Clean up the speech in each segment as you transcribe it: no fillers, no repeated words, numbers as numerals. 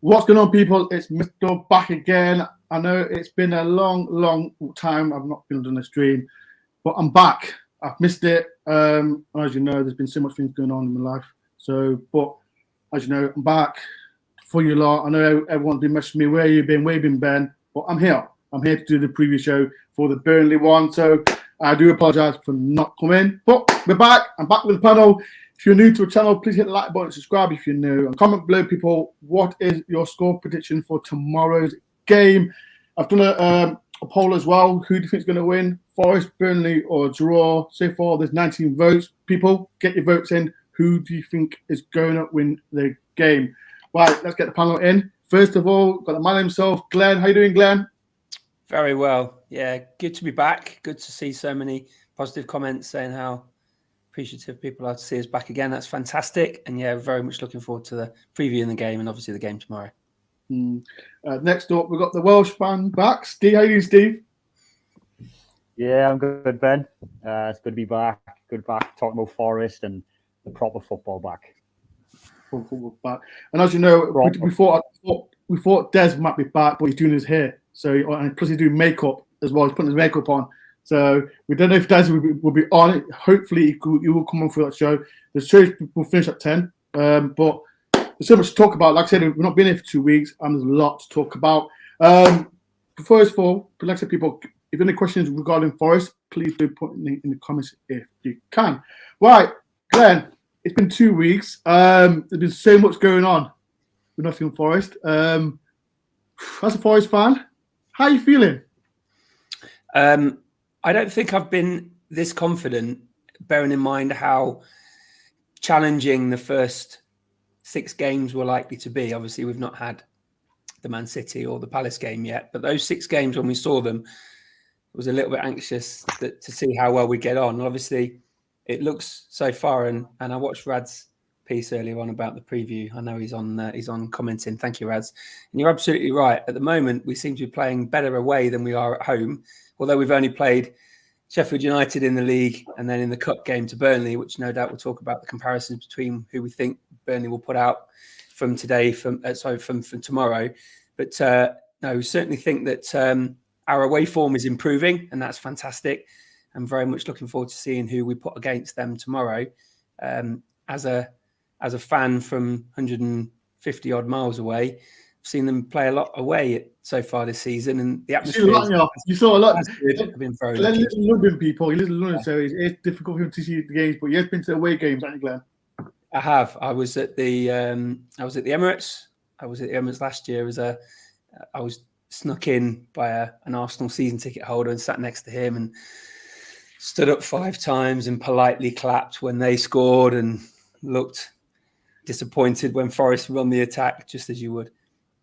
What's going on, people? It's Mr. back again. I know it's been a long time. I've not been on the stream, but I'm back. I've missed it. As you know, there's been so much things going on in my life. But as you know, I'm back for you lot. I know everyone's been messaging me, where you been, Ben? But I'm here. I'm here to do the preview show for the Burnley one. So I do apologise for not coming, but we're back. I'm back with the panel. If you're new to the channel, please hit the like button and subscribe if you're new. And comment below, people, what is your score prediction for tomorrow's game? I've done a poll as well. Who do you think is going to win? Forest, Burnley, or draw? So far, there's 19 votes. People, get your votes in. Who do you think is going to win the game? Right, let's get the panel in. First of all, got the man himself, Glenn. How you doing, Glenn? Very well. Yeah, good to be back. Good to see so many positive comments saying how appreciative people are to see us back again. That's fantastic. And yeah, very much looking forward to the previewing the game and obviously the game tomorrow. Next up, we've got the Welsh fan back. Steve, how you doing, Steve? Yeah, I'm good, Ben. It's good to be back. Good back talking about Forest and the proper football back. And as you know, we thought Des might be back, but he's doing his hair. So, and plus he's doing makeup as well. He's putting his makeup on. So we don't know if Des will be on it. Hopefully he will come on for that show. The show will finish at 10. But there's so much to talk about. Like I said, we've not been here for 2 weeks, and there's a lot to talk about. First of all, like I said, people, if you have any questions regarding Forest, please do put in the comments if you can. Right, Glenn, it's been 2 weeks. There's been so much going on with Nottingham Forest. As a Forest fan, how are you feeling? I don't think I've been this confident, bearing in mind how challenging the first 6 games were likely to be. Obviously, we've not had the Man City or the Palace game yet, but those 6 games, when we saw them, I was a little bit anxious to see how well we get on. Obviously, it looks so far, and I watched Rad's piece earlier on about the preview. I know he's on commenting. Thank you, Rads. And you're absolutely right. At the moment, we seem to be playing better away than we are at home. Although we've only played Sheffield United in the league and then in the cup game to Burnley, which no doubt we'll talk about the comparisons between who we think Burnley will put out from today, from tomorrow. But no, we certainly think that our away form is improving, and that's fantastic. I'm very much looking forward to seeing who we put against them tomorrow. As a fan from 150 odd miles away, I've seen them play a lot away so far this season, and the atmosphere. You saw a lot. I've been very Glenn lives in London, people. He lives in London, so it's difficult for him to see the games. But he has been to away games, hasn't he, Glenn? I have. I was at the Emirates. I was at the Emirates last year. I was snuck in by an Arsenal season ticket holder and sat next to him and stood up 5 times and politely clapped when they scored and looked disappointed when Forest were on the attack, just as you would.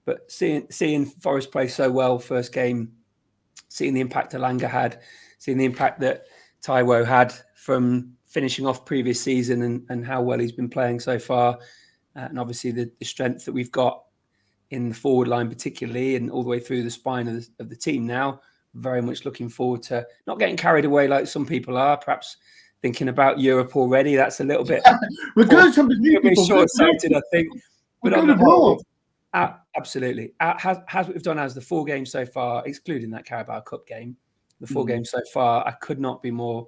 But seeing Forest play so well first game, seeing the impact Alanga had, seeing the impact that Taiwo had from finishing off previous season and how well he's been playing so far, and obviously the strength that we've got in the forward line particularly and all the way through the spine of the team now, very much looking forward to not getting carried away like some people are, perhaps thinking about Europe already. That's a little bit... We're going to Champions League, people. Short-sighted, I think. But on the whole... Absolutely. As we've done as the 4 games so far, excluding that Carabao Cup game, the 4 games so far, I could not be more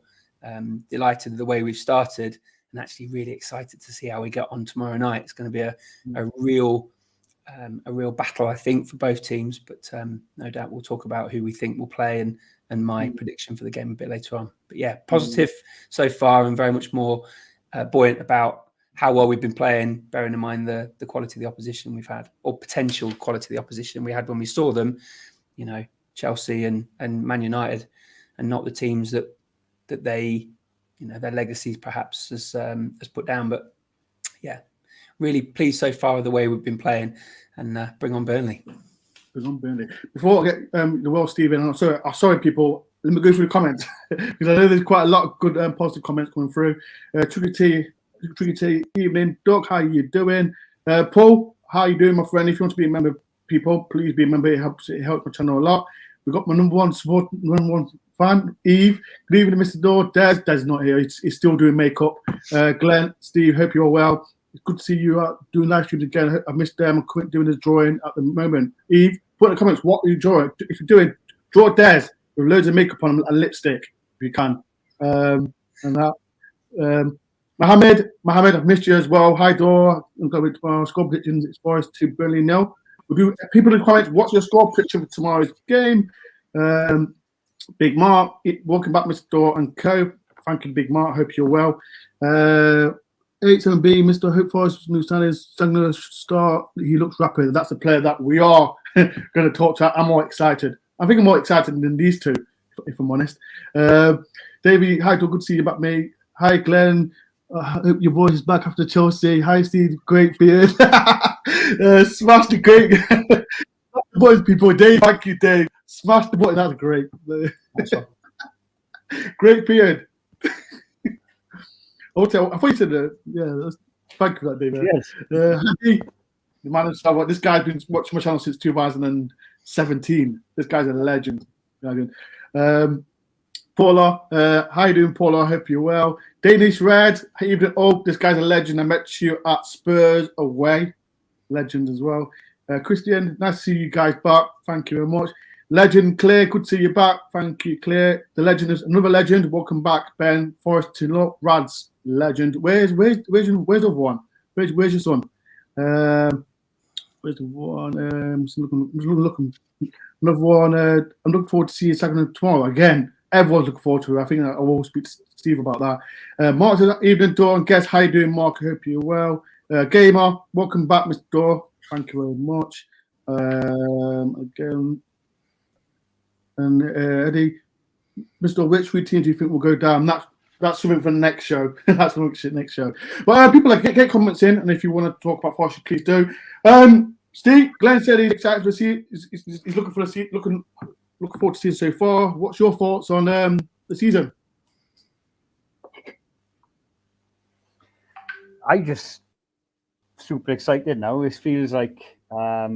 delighted with the way we've started and actually really excited to see how we get on tomorrow night. It's going to be a real battle, I think, for both teams. But no doubt we'll talk about who we think will play and my prediction for the game a bit later on. But yeah, positive so far and very much more buoyant about how well we've been playing, bearing in mind the quality of the opposition we've had, or potential quality of the opposition we had when we saw them, you know, Chelsea and Man United, and not the teams that they, you know, their legacies perhaps has put down. But yeah, really pleased so far with the way we've been playing, and bring on Burnley. Bring on Burnley. Before I get the Welsh Steve in, I'm sorry, people. Let me go through the comments because I know there's quite a lot of good positive comments coming through. Tricky evening. Doug, how you doing? Paul, how you doing, my friend? If you want to be a member, people, please be a member. It helps my channel a lot. We've got my number one fan, Eve. Good evening, Mr. Door. Des not here. He's still doing makeup. Glenn, Steve, hope you're well. it's good to see you out doing live streams again. I missed them. I couldn't doing this drawing at the moment. Eve, put in the comments what you drawing. If you're doing, draw Des with loads of makeup on him and lipstick if you can. And that. Mohammed, I've missed you as well. Hi, Dor. I'm going to our score predictions. It's Forest 2 Burnley 0. We'll do people in the comments. What's your score prediction for tomorrow's game? Big Mark, welcome back, Mr. Dor and Co. Thank you, Big Mark. Hope you're well. 87B, Mr. Hope Forest new signings, Sangler start. He looks rapid. That's a player that we are going to talk to. I'm more excited. I think I'm more excited than these two, if I'm honest. Davey, hi, Dor. Good to see you back, mate. Hi, Glenn. I hope your voice is back after Chelsea. Hi, Steve. Great beard. Smash the great. Boys, people. Dave, thank you, Dave. Smash the button. That's great. Great beard. I thought you said thank you for that, David. Yes. The man himself. This guy's been watching my channel since 2017. This guy's a legend. Paula, how you doing, Paula? I hope you're well. Danish Red, how you doing? Oh, this guy's a legend. I met you at Spurs away. Legend as well. Christian, nice to see you guys back. Thank you very much. Legend Claire, good to see you back. Thank you, Claire. The legend is another legend. Welcome back, Ben. Forest to look. Rads, legend. Where's the other one? Where's your son? Where's the one? I'm looking. Another one. I'm looking forward to see you second tomorrow again. Everyone's looking forward to it. I think I will speak to Steve about that. Mark says, evening, Dawn. Guess how you doing, Mark? I hope you're well. Gamer, welcome back, Mr. Dawn. Thank you very much. Again. And Eddie, Mr. Which routine do you think will go down? That's something for the next show. That's the next show. But people, get comments in, and if you want to talk about Forest, please do. Steve, Glenn said he's excited to see. He's looking for a seat. Looking forward to seeing so far. What's your thoughts on the season? I just super excited now. This feels like a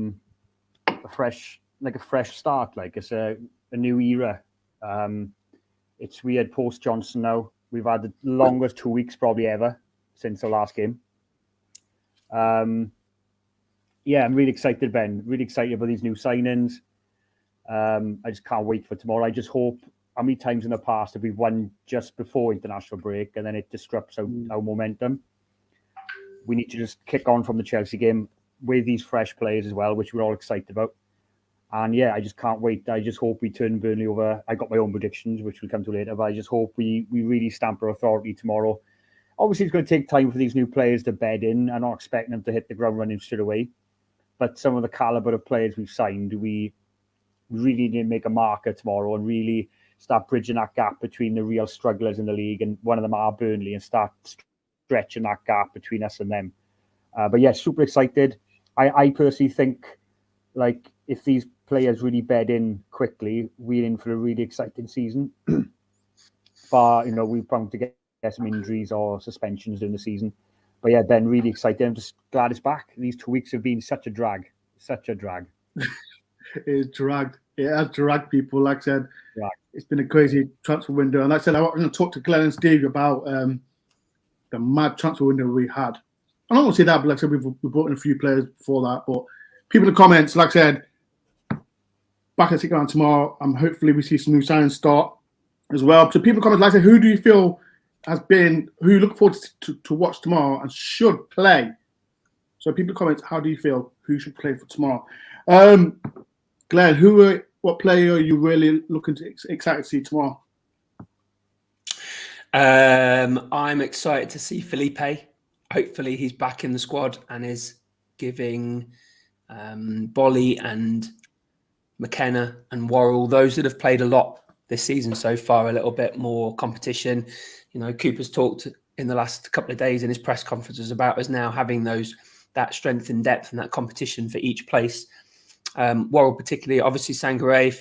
fresh start. Like it's a new era. It's weird post Johnson now. We've had the longest 2 weeks probably ever since the last game. I'm really excited, Ben. Really excited about these new signings. I just can't wait for tomorrow. I just hope, how many times in the past have we won just before international break and then it disrupts our momentum? We need to just kick on from the Chelsea game with these fresh players as well, which we're all excited about. And I just can't wait. I just hope we turn Burnley over. I got my own predictions, which we'll come to later, but I just hope we really stamp our authority tomorrow. Obviously, it's going to take time for these new players to bed in. I'm not expecting them to hit the ground running straight away. But some of the caliber of players we've signed, we really need to make a marker tomorrow and really start bridging that gap between the real strugglers in the league, and one of them are Burnley, and start stretching that gap between us and them. Super excited. I personally think, like, if these players really bed in quickly, we're in for a really exciting season. But, we're bound to get some injuries or suspensions during the season. But Ben, really excited. I'm just glad it's back. These 2 weeks have been such a drag. It's dragged. It has dragged people. Like I said, It's been a crazy transfer window. And like I said, I want to talk to Glenn and Steve about the mad transfer window we had. I don't want to say that, but like I said, we brought in a few players before that. But people in the comments, like I said, back at Tick tomorrow, hopefully we see some new signings start as well. So people in the comments, like I said, who do you feel who you look forward to watch tomorrow and should play? So people in the comments, how do you feel? Who should play for tomorrow? Glenn, what player are you really excited to see tomorrow? I'm excited to see Felipe. Hopefully he's back in the squad and is giving Bolly and McKenna and Worrell, those that have played a lot this season so far, a little bit more competition. Cooper's talked in the last couple of days in his press conferences about us now having that strength and depth and that competition for each place. Worrell particularly, obviously Sangaré, if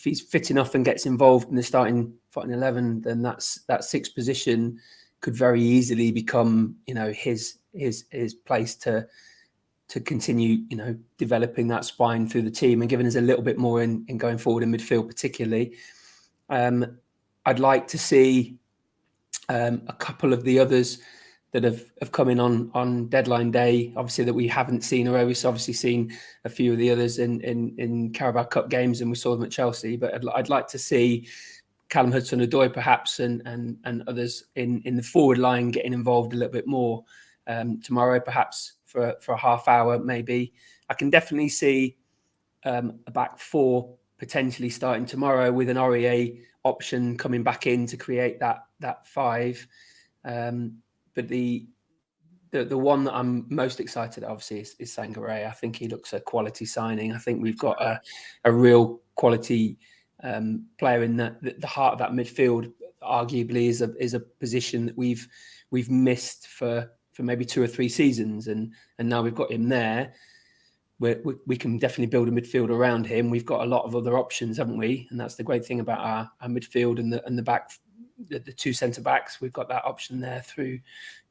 he's fit enough and gets involved in the starting 11, then that sixth position could very easily become, his place to continue, developing that spine through the team and giving us a little bit more in going forward in midfield, particularly. I'd like to see a couple of the others that have come in on deadline day, obviously, that we haven't seen already. We've obviously seen a few of the others in Carabao Cup games, and we saw them at Chelsea. But I'd like to see Callum Hudson-Odoi perhaps and others in the forward line getting involved a little bit more tomorrow, perhaps for a half hour maybe. I can definitely see a back four potentially starting tomorrow with an Aurier option coming back in to create that five. But the one that I'm most excited, obviously, is Sangaré. I think he looks a quality signing. I think we've got a real quality player in the heart of that midfield. Arguably, is a position that we've missed for maybe 2 or 3 seasons, and now we've got him there. We can definitely build a midfield around him. We've got a lot of other options, haven't we? And that's the great thing about our midfield and the back. The 2 centre backs, we've got that option there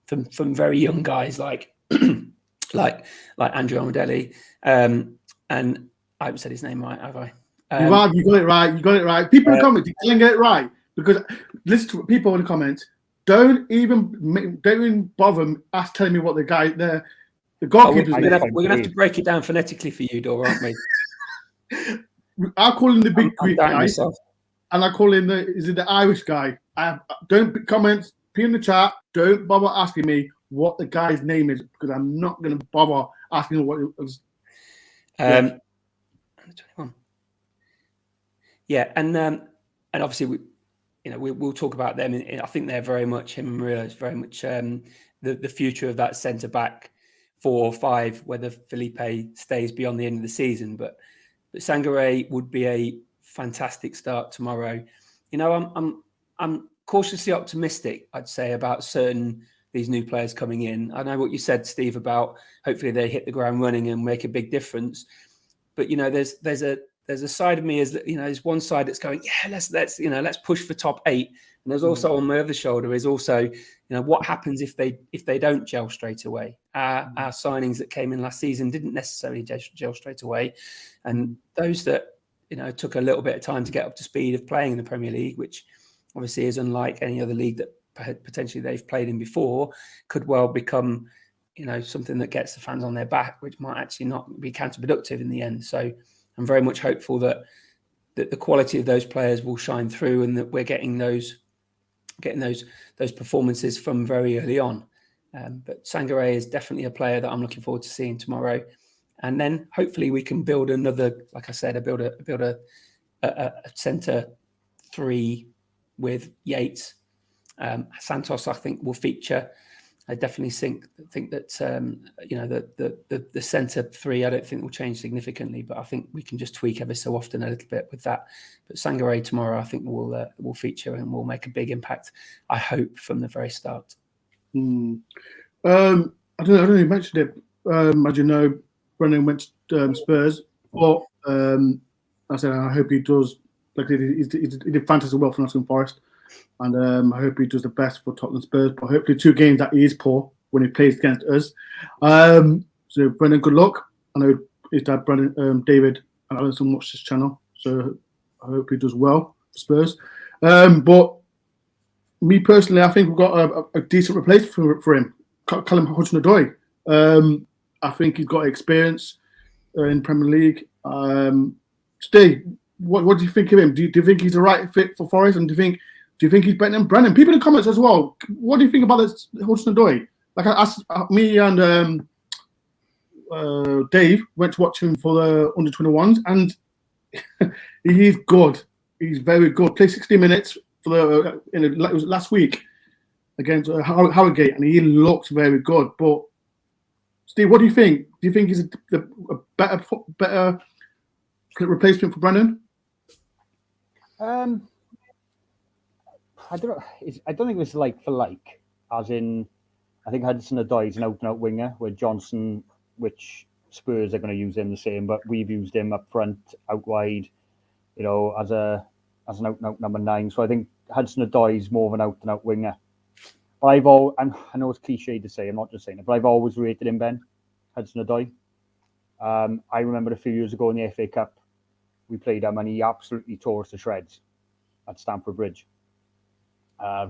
from very young guys like Andrew Armadilli, and I haven't said his name right, have I? You got it right. You got it right. People in the comments, you didn't get it right, because listen to people in the comments. Don't even bother telling me what the guy there. The goalkeeper's we're gonna have to break it down phonetically for you, Dore, aren't we? I call him the big Greek guy. Myself. And I call him the Irish guy. Don't comment, put in the chat. Don't bother asking me what the guy's name is, because I'm not going to bother asking what it was. 21. Yeah, and obviously we'll talk about them. I think they're very much, him and Maria is very much the future of that centre back 4 or 5. Whether Felipe stays beyond the end of the season, but Sangaré would be a fantastic start tomorrow. I'm cautiously optimistic, I'd say, about these new players coming in. I know what you said, Steve, about hopefully they hit the ground running and make a big difference. But there's a side of me there's one side that's going, yeah, let's push for top 8. And there's also on my other shoulder is also, what happens if they don't gel straight away? Our signings that came in last season didn't necessarily gel straight away, and those that took a little bit of time to get up to speed of playing in the Premier League, which obviously is unlike any other league that potentially they've played in before, could well become, something that gets the fans on their back, which might actually not be counterproductive in the end. So I'm very much hopeful that the quality of those players will shine through, and that we're getting those performances from very early on. But Sangaré is definitely a player that I'm looking forward to seeing tomorrow. And then hopefully we can build another, like I said, build a centre 3 with Yates. Santos, I think, will feature. I definitely think that the centre 3, I don't think will change significantly, but I think we can just tweak ever so often a little bit with that. But Sangaré tomorrow, I think, will feature and will make a big impact, I hope, from the very start. I don't know. You mentioned it. As you know, Brennan went to Spurs, but I said I hope he does. Like he did fantastic well for Nottingham Forest, and I hope he does the best for Tottenham Spurs. But hopefully, 2 games that he is poor when he plays against us. So Brennan, good luck. I know his dad, Brennan, David, and Alison watch this channel, so I hope he does well for Spurs. But me personally, I think we've got a decent replacement for him, Callum Hudson-Odoi. I think he's got experience in Premier League. Steve, what do you think of him? Do you think he's the right fit for Forest? And do you think he's better than Brennan? People in the comments as well. What do you think about this Hudson-Odoi? Like I asked, me and Dave went to watch him for the under-21s, and he's good. He's very good. Played 60 minutes it was last week against Harrogate, and he looked very good. But Steve, what do you think? Do you think he's a better replacement for Brennan? I don't think it's like for like, as in, I think Hudson-Odoi is an out-and-out winger, where Johnson, which Spurs are going to use him the same, but we've used him up front, out wide, as an out-and-out number 9. So I think Hudson-Odoi is more of an out-and-out winger. But I know it's cliche to say, I'm not just saying it, but I've always rated him, Ben, Hudson-Odoi. I remember a few years ago in the FA Cup, we played him and he absolutely tore us to shreds at Stamford Bridge.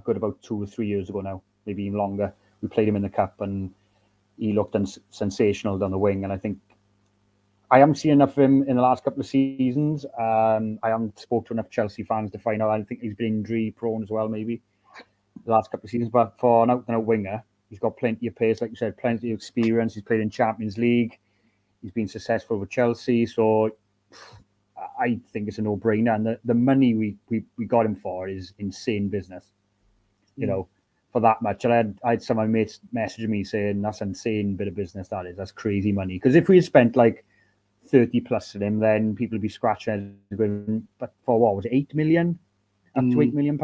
Good about 2 or 3 years ago now, maybe even longer. we played him in the cup, and he looked sensational down the wing. And I think I haven't seen enough of him in the last couple of seasons. I haven't spoke to enough Chelsea fans to find out. I think he's been injury prone as well, maybe the last couple of seasons. But for an out-and-out winger, he's got plenty of pace, like you said, plenty of experience. He's played in Champions League. He's been successful with Chelsea, so I think it's a no-brainer. And the money we got him for is insane business. You know, for that much. And I had some of my mates messaging me saying that's insane bit of business that is. That's crazy money. Because if we had spent like 30 plus in him, then people would be scratching. But for what was it, 8 million? Up to £8 million?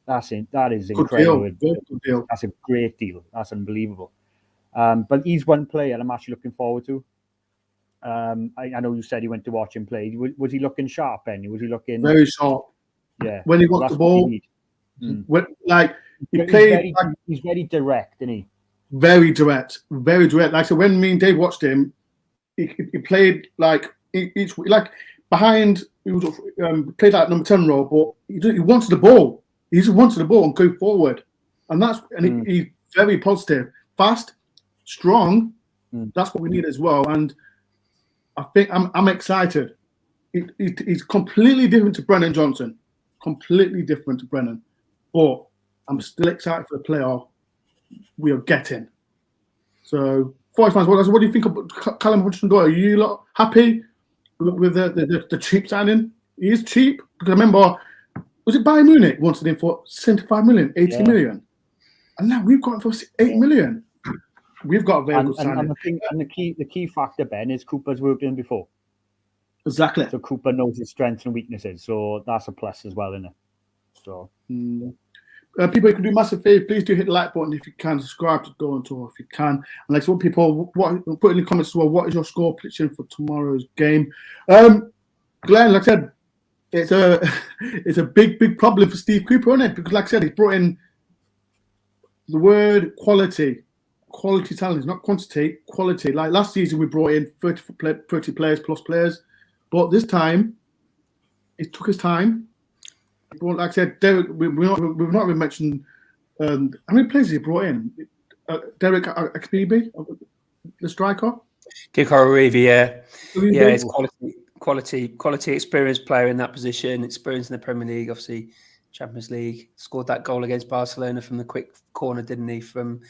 That is incredible. Good deal. That's a great deal. That's unbelievable. But he's one player I'm actually looking forward to. I know you said he went to watch him play. Was he looking sharp, Benny? Was he looking very sharp? Yeah. When he got the ball, he played. He's very direct, isn't he? Very direct, very direct. Like so, when me and Dave watched him, he played like each like behind. He was played like number 10 role, but he wanted the ball. He just wanted the ball and go forward, and he's very positive, fast, strong. That's what we need as well. And I think I'm excited. He's completely different to Brennan Johnson, completely different to Brennan, but I'm still excited for the player we are getting. So, Forest fans, what do you think of Callum Hudson-Odoi? Are you lot happy with the cheap signing? He is cheap because I remember, was it Bayern Munich wanted him for 75 million, 80 million, and now we've got him for 8 million. We've got a very good signing. And the key factor, Ben, is Cooper's worked in before. Exactly. So Cooper knows his strengths and weaknesses. So that's a plus as well, isn't it? So people, you can do a massive favour. Please do hit the like button if you can. Subscribe to DoreOnTour if you can. And like some people, put in the comments as well. What is your score prediction for tomorrow's game? Glenn, like I said, it's a big problem for Steve Cooper, isn't it? Because like I said, he's brought in the word quality talent, not quantity, quality. Like last season, we brought in 30 players plus players, but this time, it took his time. Like I said, Derek, we've not even mentioned how many players he brought in. Derek Akpebi, the striker. Kiko Reeve, yeah, it's quality, experienced player in that position, experience in the Premier League, obviously Champions League. Scored that goal against Barcelona from the quick corner, didn't he? From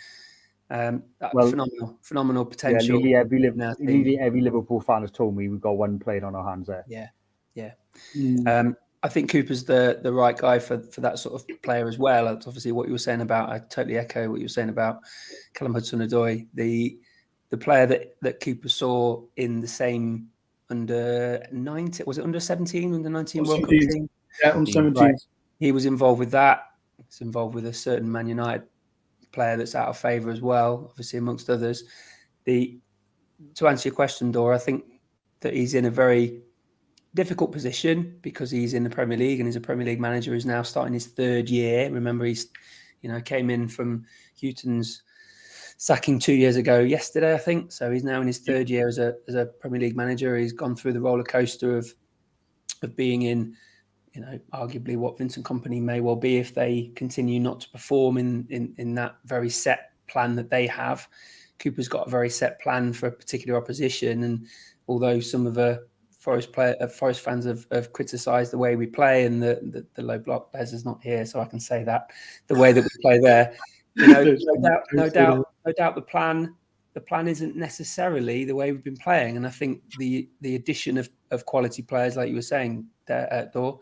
phenomenal potential. Yeah, nearly every Liverpool fan has told me we've got one player on our hands there. Yeah. I think Cooper's the right guy for that sort of player as well. That's obviously what you were saying about. I totally echo what you were saying about Callum Hudson-Odoi, the player that Cooper saw in the same under 19. Was it under 17, under 19 World Cup team? Yeah, under 17. Right. He was involved with that. He's involved with a certain Man United player that's out of favour as well, obviously amongst others. To answer your question, Dora, I think that he's in a very difficult position because he's in the Premier League and he's a Premier League manager who's now starting his third year. Remember, he's came in from Houghton's sacking 2 years ago yesterday, I think. So he's now in his third year as a Premier League manager. He's gone through the roller coaster of being in, arguably what Vincent Kompany may well be if they continue not to perform in that very set plan that they have. Cooper's got a very set plan for a particular opposition, and although some of the Forest fans have criticised the way we play and the low block, Bez is not here, so I can say that the way that we play there, no doubt the plan isn't necessarily the way we've been playing, and I think the addition of quality players, like you were saying, Dor,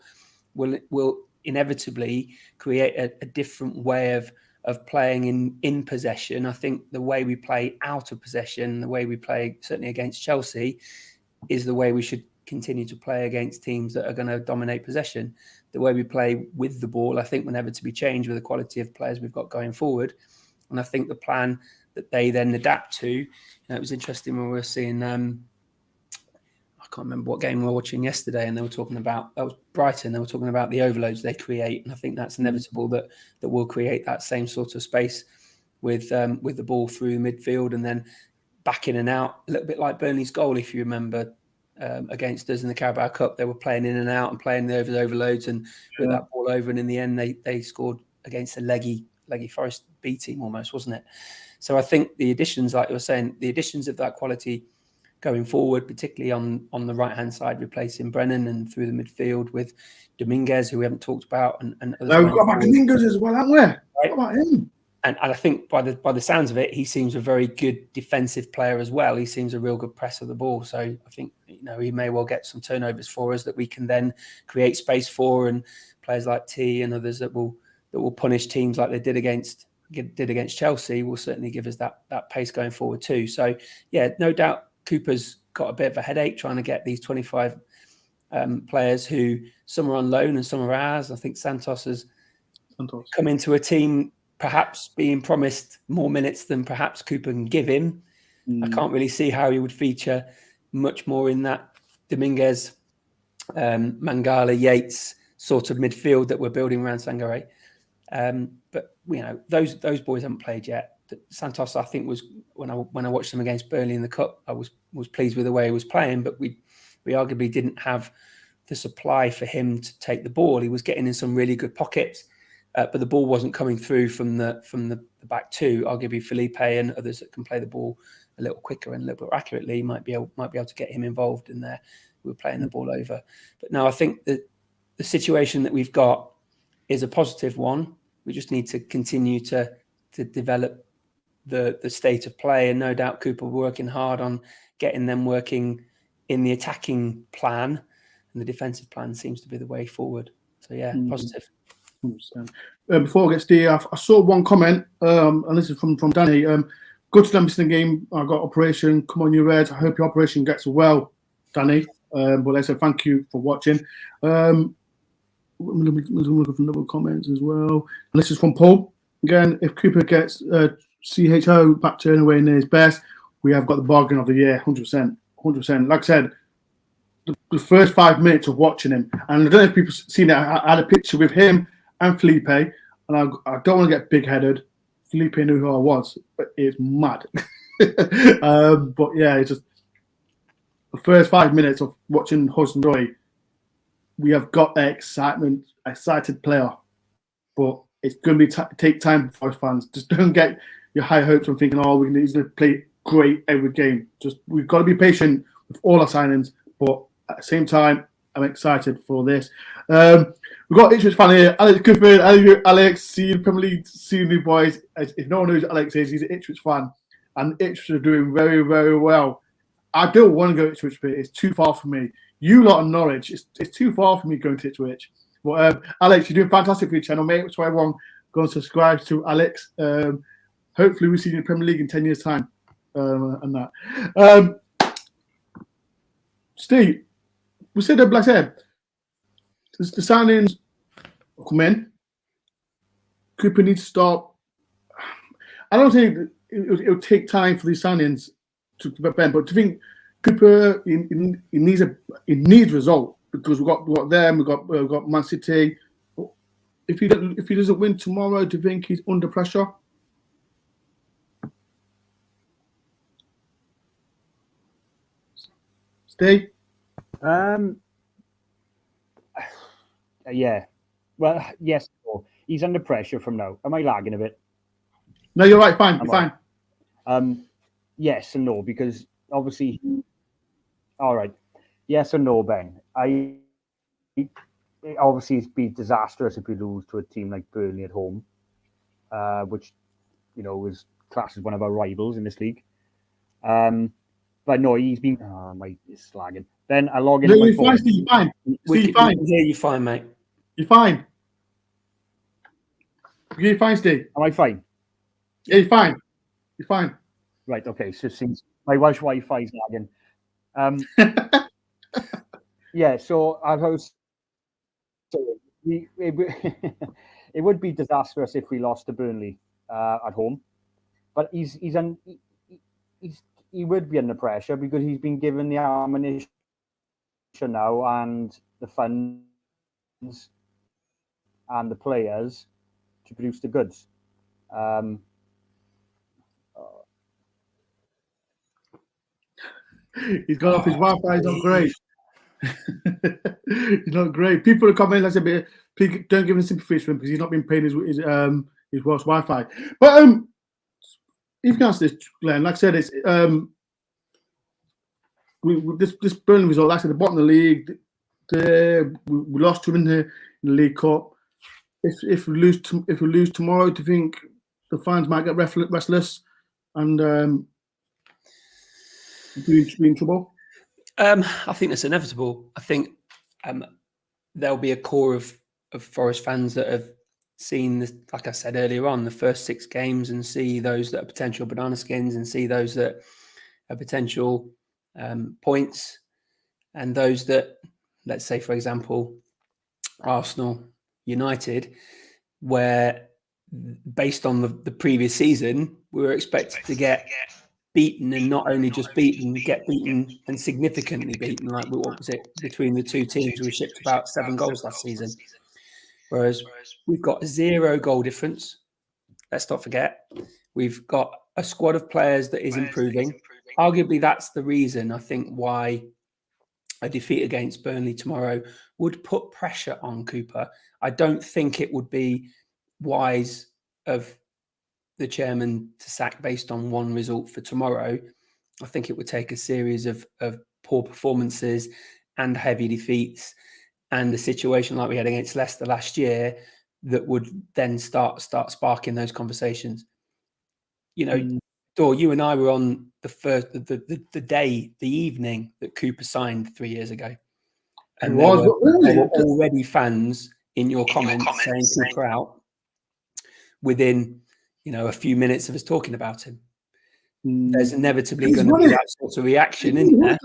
will inevitably create a different way of playing in possession. I think the way we play out of possession, the way we play certainly against Chelsea, is the way we should continue to play against teams that are going to dominate possession. The way we play with the ball, I think, will never to be changed with the quality of players we've got going forward. And I think the plan that they then adapt to, it was interesting when we were seeing, I can't remember what game we were watching yesterday, and they were talking about, that was Brighton, they were talking about the overloads they create. And I think that's inevitable that we'll create that same sort of space with the ball through the midfield and then back in and out, a little bit like Burnley's goal, if you remember, against us in the Carabao Cup. They were playing in and out and playing the overloads and put that ball over, and in the end they scored against a leggy leggy Forest B team almost, wasn't it? So I think the additions, like you were saying, the additions of that quality going forward, particularly on the right-hand side, replacing Brennan, and through the midfield with Dominguez, who we haven't talked about, and others. We've got about Dominguez as well, haven't we? Right? What about him? And I think by the sounds of it, he seems a very good defensive player as well. He seems a real good presser of the ball. So I think, you know, he may well get some turnovers for us that we can then create space for, and players like T and others that will punish teams like they did against Chelsea will certainly give us that pace going forward too. So yeah, no doubt Cooper's got a bit of a headache trying to get these 25 players, who some are on loan and some are ours. I think Santos has come into a team perhaps being promised more minutes than perhaps Cooper can give him. I can't really see how he would feature much more in that Dominguez, Mangala, Yates sort of midfield that we're building around Sangare. But you know, those boys haven't played yet. Santos, I think, was when I watched them against Burnley in the cup, I was pleased with the way he was playing, but we arguably didn't have the supply for him to take the ball. He was getting in some really good pockets, but the ball wasn't coming through from the back two. Arguably Felipe and others that can play the ball a little quicker and a little bit accurately might be able to get him involved in there. We were playing the ball over. But no, I think that the situation that we've got is a positive one. We just need to continue to develop the state of play, and no doubt Cooper working hard on getting them working in the attacking plan, and the defensive plan seems to be the way forward. So yeah, positive. Before I get Steve, I saw one comment, and this is from Danny. Good to them missing the game. I got operation. Come on, you Reds. I hope your operation gets well, Danny. But I said thank you for watching. I'm looking for another comments as well. And this is from Paul. Again, if Cooper gets CHO back to anywhere near his best, we have got the bargain of the year, 100%. 100%. Like I said, the first 5 minutes of watching him, and I don't know if people seen it, I had a picture with him and Felipe, and I don't want to get big-headed. Felipe knew who I was, but it's mad. But yeah, it's just the first 5 minutes of watching Hudson-Odoi, we have got an excited player, but it's going to be take time for us fans. Just don't get your high hopes and thinking, oh, we're going to play great every game. Just we've got to be patient with all our signings, but at the same time, I'm excited for this. We've got Ipswich fan here, Alex Cooper. Alex, see you in Premier League soon, new boys. If no one knows who Alex is, he's an Ipswich fan, and Ipswich are doing very, very well. I don't want to go to Ipswich, but it's too far for me. You lot in Norwich, it's too far for me going to Ipswich. But Alex, you're doing fantastic for your channel, mate. So everyone go and subscribe to Alex. Hopefully we'll see you in the Premier League in 10 years' time. And that. Steve, we said that, like I said, the signings come in. Cooper needs to start. I don't think it'll take time for these signings to bend, but do you think Cooper he needs result, because we've got them, we've got Man City. If he doesn't win tomorrow, do you think he's under pressure? Steve? Yeah. Well, yes. He's under pressure from now. Am I lagging a bit? No, you're right. Fine. You're fine. Yes and no, because obviously. All right. Yes and no, Ben. Obviously, it'd be disastrous if we lose to a team like Burnley at home, which, you know, was classed as one of our rivals in this league. But no, he's been. Oh, my, it's slagging. Then I log in. No, you're fine, Steve. You're fine. You're fine. Yeah, you're fine, mate. You're fine. You're fine, Steve. Am I fine? Yeah, you're fine. You're fine. Right. Okay. So since my Welsh Wi-Fi is lagging. Yeah. So as I was saying, it would be disastrous if we lost to Burnley at home. But he would be under pressure because he's been given the ammunition now and the funds and the players to produce the goods. He's gone off his Wi-Fi. He's not great. He's not great. People are commenting, like I said, don't give him sympathy for him because he's not been paying his Welsh Wi-Fi. But if you can answer this, Glenn, like I said, it's this Burnley result. Like I said, the bottom of the league. We lost to them in the League Cup. If we lose tomorrow, do you think the fans might get restless and be in trouble? I think that's inevitable. I think there'll be a core of Forest fans that have seen this, like I said earlier on, the first 6 games, and see those that are potential banana skins, and see those that are potential points, and those that, let's say, for example, Arsenal, United, where based on the previous season, we were expected to get beaten, and not only just beaten, get beaten and significantly beaten. Like, what was it, between the two teams, we shipped about 7 goals last season. Whereas we've got 0 goal difference. Let's not forget. We've got a squad of players that is improving. Arguably, that's the reason, I think, why a defeat against Burnley tomorrow would put pressure on Cooper. I don't think it would be wise of the chairman to sack based on one result for tomorrow. I think it would take a series of poor performances and heavy defeats, and a situation like we had against Leicester last year that would then start sparking those conversations. You know, Dor, you and I were on the evening that Cooper signed 3 years ago, and there were already fans in your comments saying Cooper out within, a few minutes of us talking about him. There's inevitably going to be that sort of reaction, isn't there?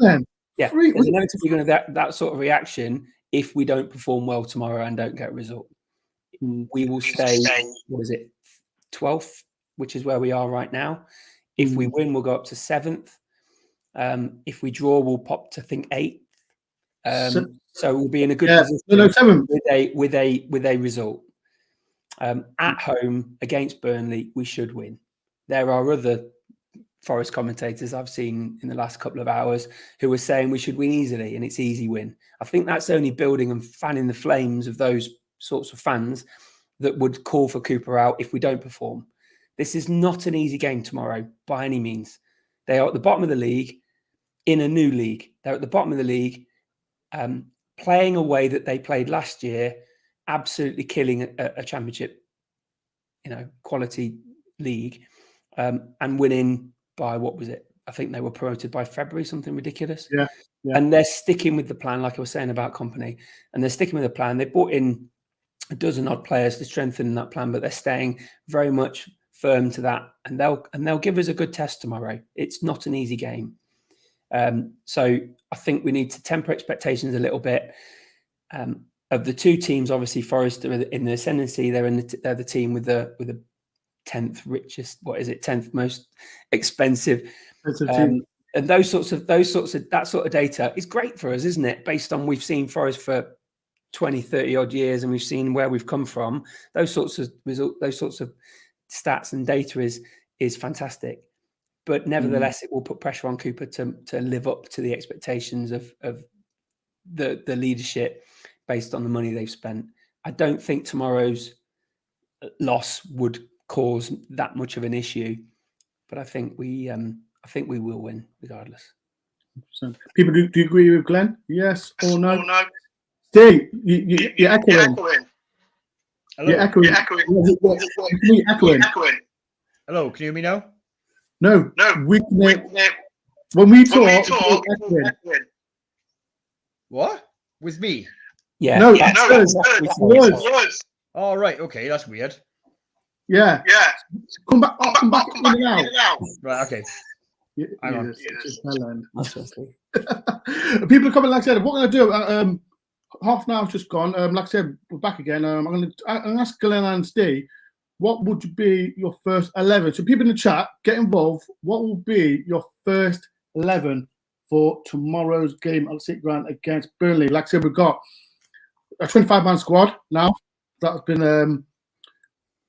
Yeah, there's inevitably going to be that sort of reaction if we don't perform well tomorrow and don't get a result. We will stay, 12th, which is where we are right now. If we win, we'll go up to 7th. If we draw, we'll pop to, I think, 8th. So we'll be in a good position with a result. At home against Burnley, we should win. There are other Forest commentators I've seen in the last couple of hours who are saying we should win easily, and it's easy win. I think that's only building and fanning the flames of those sorts of fans that would call for Cooper out if we don't perform. This is not an easy game tomorrow by any means. They are at the bottom of the league in a new league. They're at the bottom of the league, playing a way that they played last year, absolutely killing a championship, quality league, and winning by, what was it? I think they were promoted by February, something ridiculous. Yeah. And they're sticking with the plan, like I was saying about Kompany, and they're sticking with the plan. They brought in a dozen odd players to strengthen that plan, but they're staying very much firm to that, and they'll give us a good test tomorrow. It's not an easy game. So I think we need to temper expectations a little bit. Of the two teams, obviously Forest are in the ascendancy. They're the team with the 10th richest, 10th most expensive. And that sort of data is great for us, isn't it? Based on, we've seen Forest for 20, 30 odd years, and we've seen where we've come from. Those sorts of stats and data is fantastic. But nevertheless, it will put pressure on Cooper to live up to the expectations of the leadership based on the money they've spent. I don't think tomorrow's loss would cause that much of an issue, but I think we will win regardless. People, do you agree with Glenn? Yes or no? Steve, you're echoing. Hello. You're echoing. You're echoing. Hello, can you hear me now? No. When we talk, echoing. What? With me? Yeah. No, was. Oh, right. Okay, that's weird. Yeah. Come back in now. Right, okay. Hang on. People are coming, like I said, what I'm going to do, half an hour's just gone. Like I said, we're back again. I'm going to ask Glenn and Steve, what would be your first 11? So people in the chat, get involved. What will be your first 11 for tomorrow's game at City Ground against Burnley? Like I said, we've got a 25-man squad now. That's been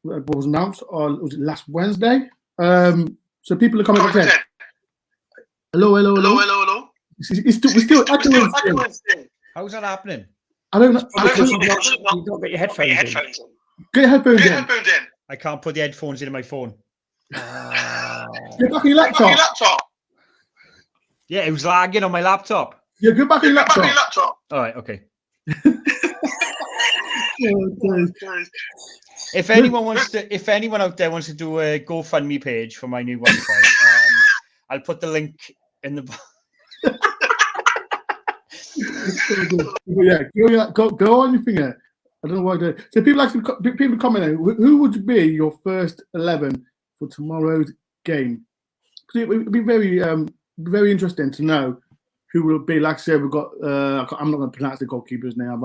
what was announced, or was it last Wednesday? So people are coming. Like hello. We're still echoing. How's that happening? I don't know. You don't get your headphones in. Get your headphones in. I can't put the headphones into my phone. Get back on your laptop. Yeah, it was lagging on my laptop. Yeah, get back on your laptop. All right, okay. Oh, If anyone out there wants to do a GoFundMe page for my new Wi-Fi, I'll put the link in the. Yeah, go on your finger. I don't know what to do. So people commenting, who would be your first 11 for tomorrow's game? It would be very interesting to know who will be. Like I said, we've got. I'm not going to pronounce the goalkeeper's name.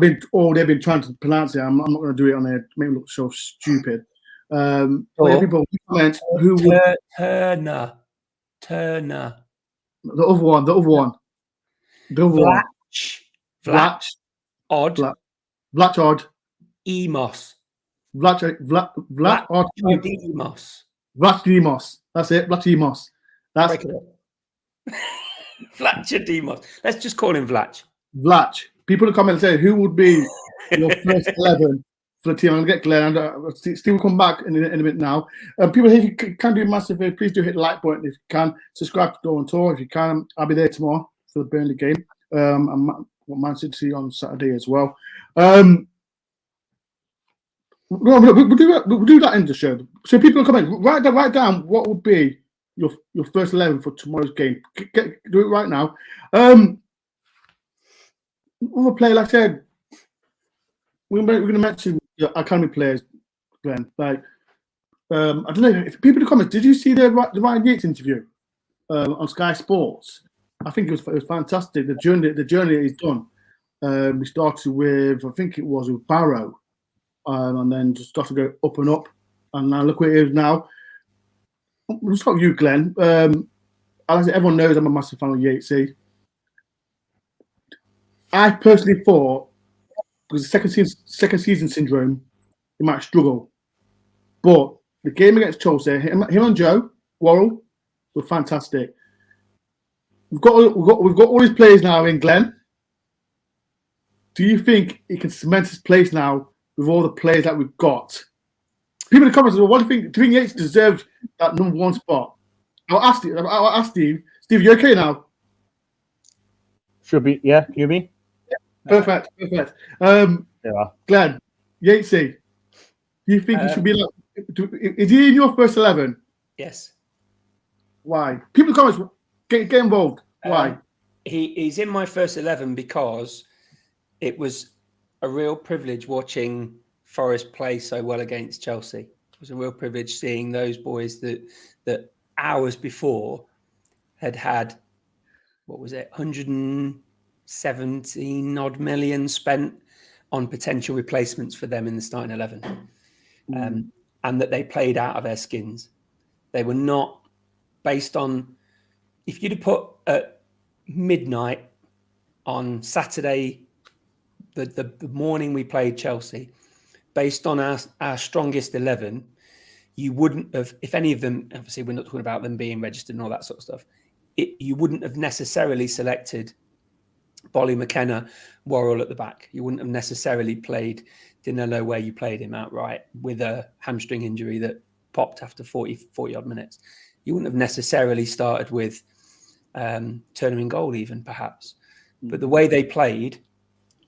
They've been trying to pronounce it. I'm not going to do it on there. Make it look so stupid. People comment who would Turner. The other one. Vlach. Odd. Vlach. Emos. Vlach. That's it. Vlach. That's Break it up. Vlach. Let's just call him Vlach. Vlach. People in the comments say who would be your first 11 for the team. I'm going to get Glenn. Steve will come back in a minute now. People, if you can do a massive favor, please do hit the like button if you can. Subscribe to DoreOnTour if you can. I'll be there tomorrow for the Burnley game. And Man City on Saturday as well. We'll do that in the show. So people comment. Write down what would be your first 11 for tomorrow's game. Do it right now. Other player, like I said, we're going to mention your academy players, Glenn. Like, I don't know if people in the comments. Did you see the Ryan Yates interview on Sky Sports? I think it was fantastic. The journey he's done. We started with, I think it was with Barrow, and then just started to go up and up. And now look where it is now. We'll start with you, Glenn. As everyone knows, I'm a massive fan of Yatesy. I personally thought, because the second season syndrome, he might struggle. But the game against Chelsea, him and Joe Worrell were fantastic. We've got all these players now in Glenn. Do you think he can cement his place now with all the players that we've got? People in the comments, well, what do you think? Do you think Yates deserves that number one spot? I'll ask Steve. Steve, you okay now? Should be, yeah. You mean? Yeah. Perfect. Glenn, Yatesy, do you think he should be like? Is he in your first 11? Yes. Why? People in the comments, get involved. Why? He's in my first 11 because it was a real privilege watching Forest play so well against Chelsea. It was a real privilege seeing those boys that hours before had what was it, 117 odd million spent on potential replacements for them in the starting 11, and that they played out of their skins. They were not based on. If you'd have put at midnight on Saturday, the morning we played Chelsea, based on our strongest 11, you wouldn't have, if any of them, obviously we're not talking about them being registered and all that sort of stuff, you wouldn't have necessarily selected Bolly McKenna, Worrell at the back. You wouldn't have necessarily played Danilo where you played him outright with a hamstring injury that popped after 40 odd minutes. You wouldn't have necessarily started with Turner in goal even, perhaps. But the way they played,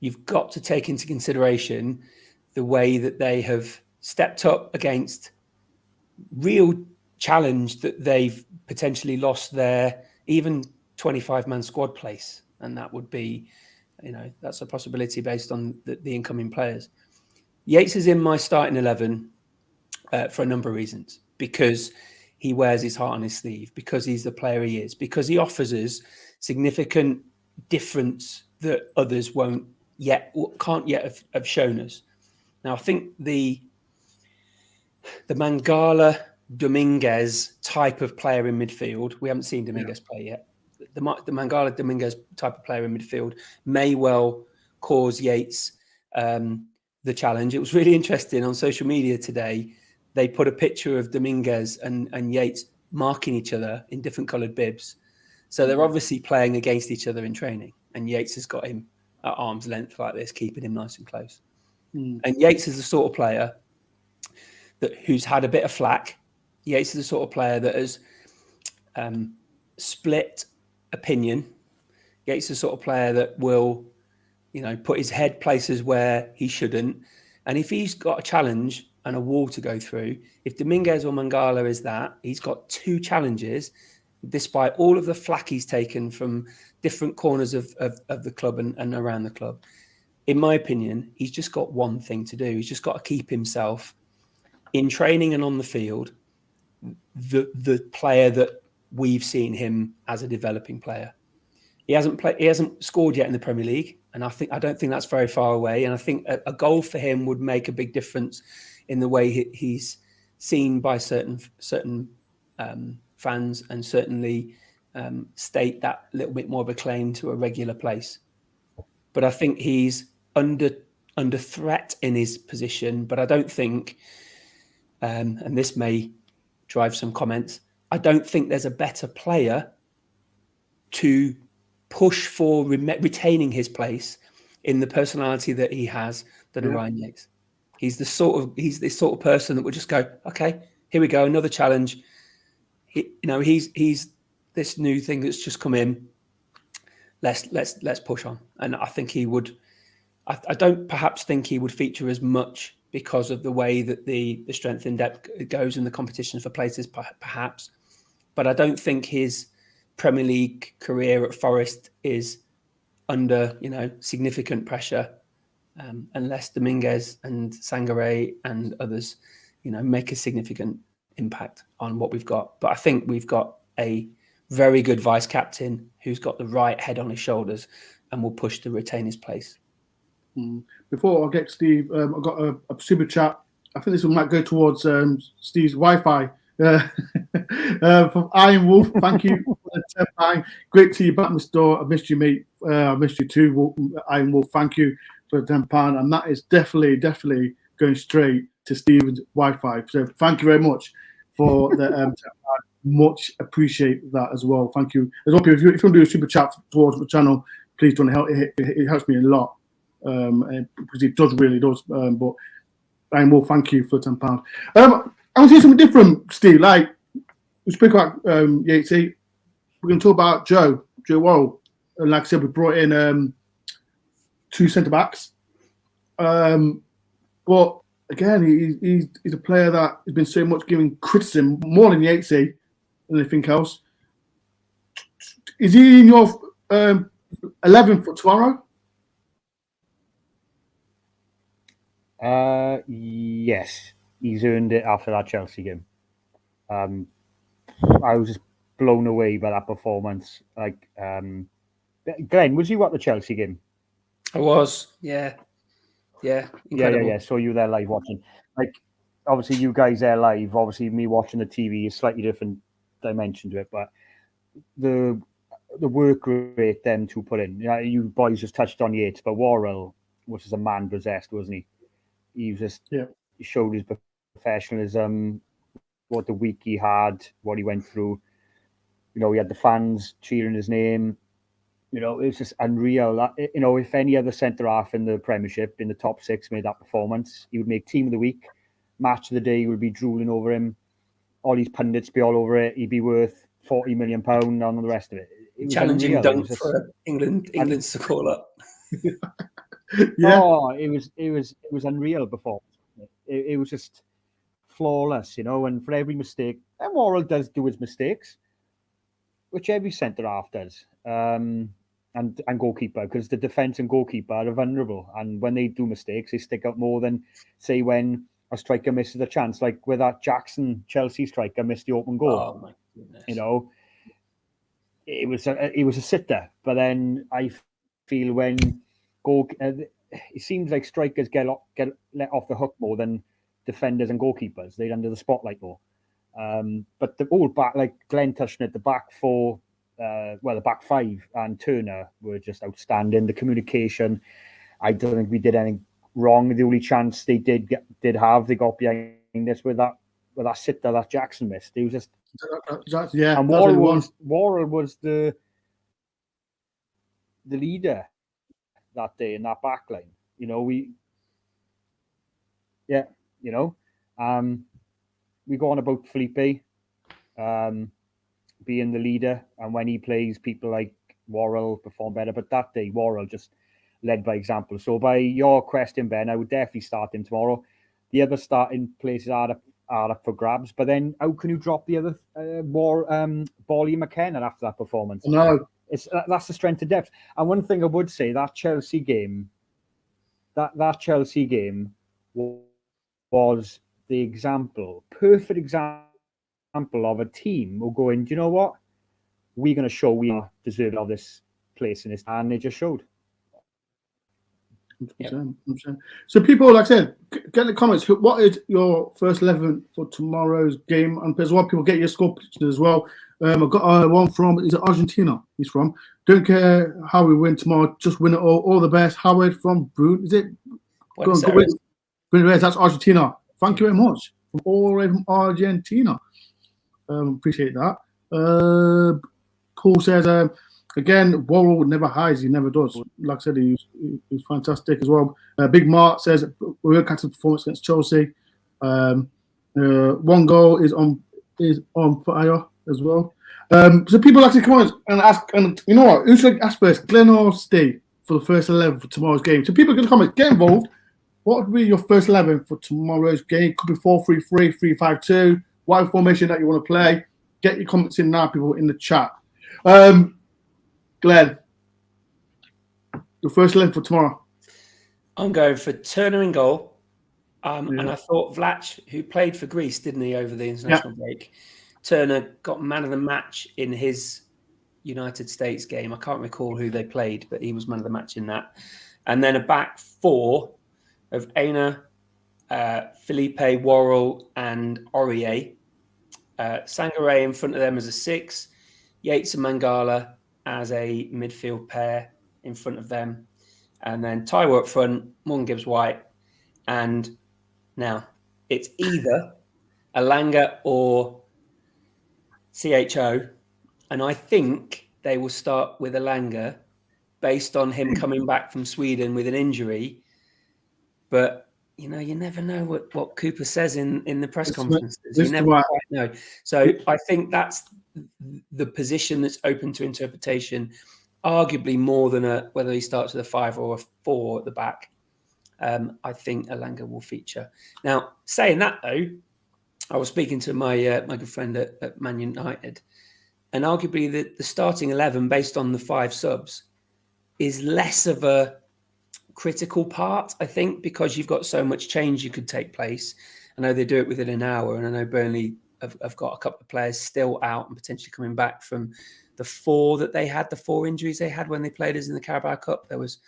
you've got to take into consideration the way that they have stepped up against real challenge that they've potentially lost their even 25-man squad place. And that would be, that's a possibility based on the incoming players. Yates is in my starting 11 for a number of reasons. Because he wears his heart on his sleeve, because he's the player he is, because he offers us significant difference that others can't yet have shown us. Now, I think the Mangala Dominguez type of player in midfield, we haven't seen Dominguez play yet. The Mangala Dominguez type of player in midfield may well cause Yates the challenge. It was really interesting on social media today. They put a picture of Dominguez and Yates marking each other in different coloured bibs. So they're obviously playing against each other in training. And Yates has got him at arm's length like this, keeping him nice and close. And Yates is the sort of player who's had a bit of flack. Yates is the sort of player that has split opinion. Yates is the sort of player that will, put his head places where he shouldn't. And if he's got a challenge and a wall to go through, if Dominguez or Mangala is that, he's got 2 challenges, despite all of the flack he's taken from different corners of the club and around the club. In my opinion, he's just got one thing to do. He's just got to keep himself in training and on the field, the player that we've seen him as a developing player. He hasn't scored yet in the Premier League, and I don't think that's very far away. And I think a goal for him would make a big difference in the way he's seen by certain fans, and certainly state that little bit more of a claim to a regular place. But I think he's under threat in his position. But I don't think, and this may drive some comments, I don't think there's a better player to push for retaining his place in the personality that he has than Ryan Yates. He's this sort of person that would just go, okay, here we go, another challenge. He's this new thing that's just come in. Let's push on. And I think he would. I don't perhaps think he would feature as much because of the way that the strength in depth goes in the competitions for places, perhaps. But I don't think his Premier League career at Forest is under significant pressure, unless Dominguez and Sangaré and others make a significant impact on what we've got. But I think we've got a very good vice captain who's got the right head on his shoulders and will push to retain his place. Before I get to Steve, I've got a super chat. I think this one might go towards Steve's Wi-Fi. From Iron Wolf, thank you for the £10. Great to see you back, Mr. Dore. I missed you, mate. I missed you too, Iron Wolf. Thank you for the £10, and that is definitely going straight to Steven's Wi-Fi. So thank you very much for the £10. Much appreciate that as well. Thank you. As well, if you want to do a super chat towards the channel, please don't help. It helps me a lot, because it really does. But Iron Wolf, thank you for the £10. I want to do something different, Steve. Like, we spoke about Yatesy. We're going to talk about Joe Worrell. And like I said, we brought in 2 centre-backs. But again, he's a player that has been so much given criticism, more than Yatesy than anything else. Is he in your 11 for tomorrow? Yes. He's earned it after that Chelsea game. I was just blown away by that performance. Like, Glenn, was you at the Chelsea game? I was, yeah. Incredible. Yeah. So you there live watching. Like, obviously you guys there live. Obviously me watching the TV is slightly different dimension to it, but the work rate them to put in. You boys just touched on Yates, but Worrell was just a man possessed, wasn't he? He was just he showed his professionalism, what the week he had, what he went through. He had the fans cheering his name. It was just unreal. That, if any other centre half in the Premiership in the top 6 made that performance, he would make Team of the Week, Match of the Day would be drooling over him. All these pundits be all over it. He'd be worth £40 million and all the rest of it. It was challenging unreal. dunk for England's to call up. It was unreal before. It was just flawless, and for every mistake, and Worrell does do his mistakes, which every centre half does, and goalkeeper, because the defence and goalkeeper are vulnerable, and when they do mistakes, they stick out more than, say, when a striker misses a chance, like where that Jackson Chelsea striker missed the open goal. Oh my goodness! It was a sitter, but then I feel when it seems like strikers get let off the hook more than defenders and goalkeepers. They're under the spotlight more. But the all back, like Glenn touched on it, the back four, the back 5 and Turner were just outstanding. The communication, I don't think we did anything wrong. The only chance they did have, they got behind this with that sitter that Jackson missed. He was just and Worrell was the leader that day in that back line. we go on about Felipe being the leader, and when he plays, people like Worrell perform better. But that day, Worrell just led by example. So by your question, Ben, I would definitely start him tomorrow. The other starting places are up for grabs. But then how can you drop the other Borley McKenna after that performance? No. That's the strength of depth. And one thing I would say, that Chelsea game, that Chelsea game was the example, perfect example of a team who going, do you know what? We're going to show we are deserving of this place in this, and they just showed. 100%, 100%. So people, like I said, get in the comments. What is your first 11 for tomorrow's game? And as well, people get your score predictions as well. I've got one from, is it Argentina? He's from. Don't care how we win tomorrow, just win it all. All the best. Howard from Brune. Is it? Buenos Aires, that's Argentina. Thank you very much. From all the way from Argentina. Appreciate that. Paul says, again, Worrell never hides. He never does. Like I said, he's fantastic as well. Big Mark says, we look at the performance against Chelsea. One goal is on fire as well. So people like to come on and ask, and you know what? Who should I ask first, Glenn or Steve, for the first 11 for tomorrow's game? So people can comment, get involved. What would be your first 11 for tomorrow's game? Could be 4-3-3, 3-5-2, whatever formation that you want to play. Get your comments in now, people, in the chat. Glenn, your first 11 for tomorrow. I'm going for Turner in goal. And I thought Vlach, who played for Greece, didn't he, over the international break? Turner got man of the match in his United States game. I can't recall who they played, but he was man of the match in that. And then a back four of Aina, Felipe, Worrell, and Aurier. Sangaré in front of them as a 6. Yates and Mangala as a midfield pair in front of them. And then Taiwo up front, Morgan Gibbs-White. And now it's either Alanga or CHO. And I think they will start with Alanga based on him coming back from Sweden with an injury. But, you know, you never know what Cooper says in the press conferences. You never quite know. So I think that's the position that's open to interpretation, arguably more than whether he starts with a 5 or a 4 at the back. I think Alanga will feature. Now, saying that, though, I was speaking to my good friend at Man United, and arguably the starting 11 based on the 5 subs is less of a critical part, I think, because you've got so much change you could take place. I know they do it within an hour, and I know Burnley have got a couple of players still out and potentially coming back from the 4 that they had, the 4 injuries they had when they played us in the Carabao Cup. There was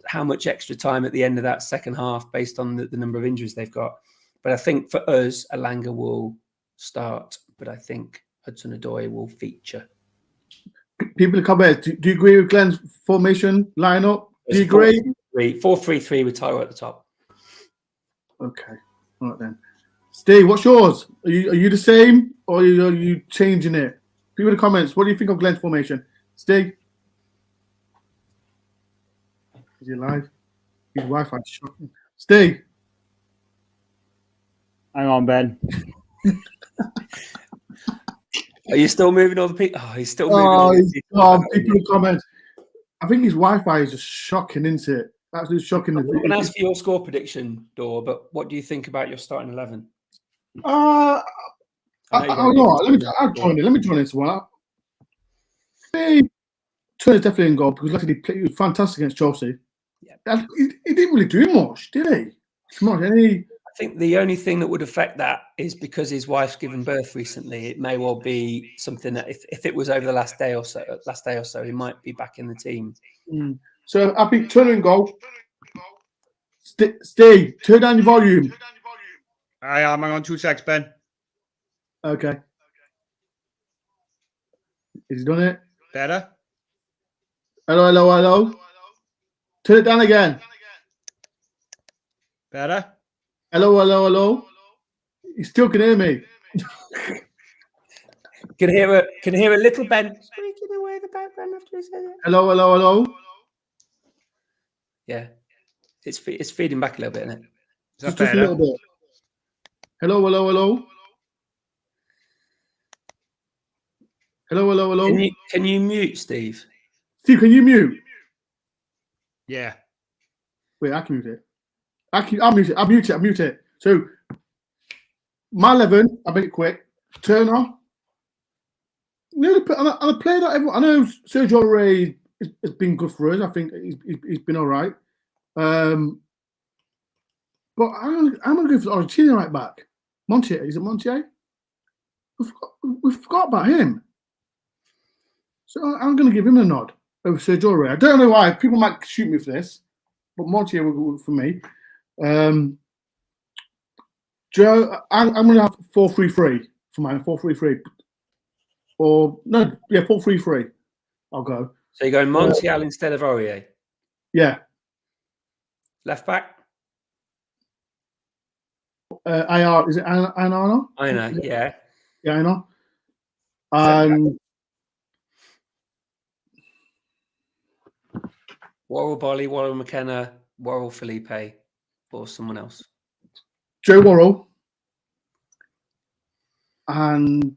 how much extra time at the end of that second half based on the number of injuries they've got. But I think for us, Alanga will start, but I think Hudson-Odoi will feature. People comment, do you agree with Glenn's formation lineup? Do you agree? 4-3-3 with Taiwo at the top. Okay. All right then. Steve, what's yours? Are you the same, or are you changing it? People in the comments, what do you think of Glenn's formation? Steve? Is he live? His Wi-Fi is shocking. Steve? Hang on, Ben. Are you still moving all the people? Oh, he's still moving. People in the comments. I think his Wi-Fi is just shocking, isn't it? Absolutely shocking. I'm going to ask for your score prediction, Dor, but what do you think about your starting 11? I don't know. Let me join in. One. Turner's definitely in goal because he played fantastic against Chelsea. Yeah. He didn't really do much, did he? I think the only thing that would affect that is because his wife's given birth recently. It may well be something that if it was over the last day or so, he might be back in the team. So I think Turner in goal. Steve, turn down your volume. I am. I'm on 2 secs, Ben. Okay. He's done it. Better? Hello. Turn it down again. Better? Hello. You still can hear me. Can hear a little Ben squeaking away in the background after he said it. Hello. Yeah, it's feeding back a little bit, isn't it? Is that just a little bit. Hello, hello, hello. Hello, hello, hello. Can you mute, Steve? Steve, can you mute? Yeah. Wait, I can mute it. I'll mute it. I'll mute it. So, my 11, I'll make it quick. Turner. Nearly put on a player that everyone, I know Sergio Aurier has been good for us. I think he's been all right. But I'm going to go for the Argentinian right back. Montier. Is it Montier? We forgot about him. So I'm going to give him a nod over Sergio Aurier. I don't know why. People might shoot me for this, but Montier will go for me. Joe, I'm going to have 4-3-3 for mine. 4-3-3. Or, no, yeah, 4-3-3. I'll go. So you're going Montiel instead of Aurier? Yeah. Left back? IR, is it Anna? I know, yeah. Yeah, I know. Worrell Bolly, Worrell McKenna, Worrell Felipe, or someone else? Joe Worrell. And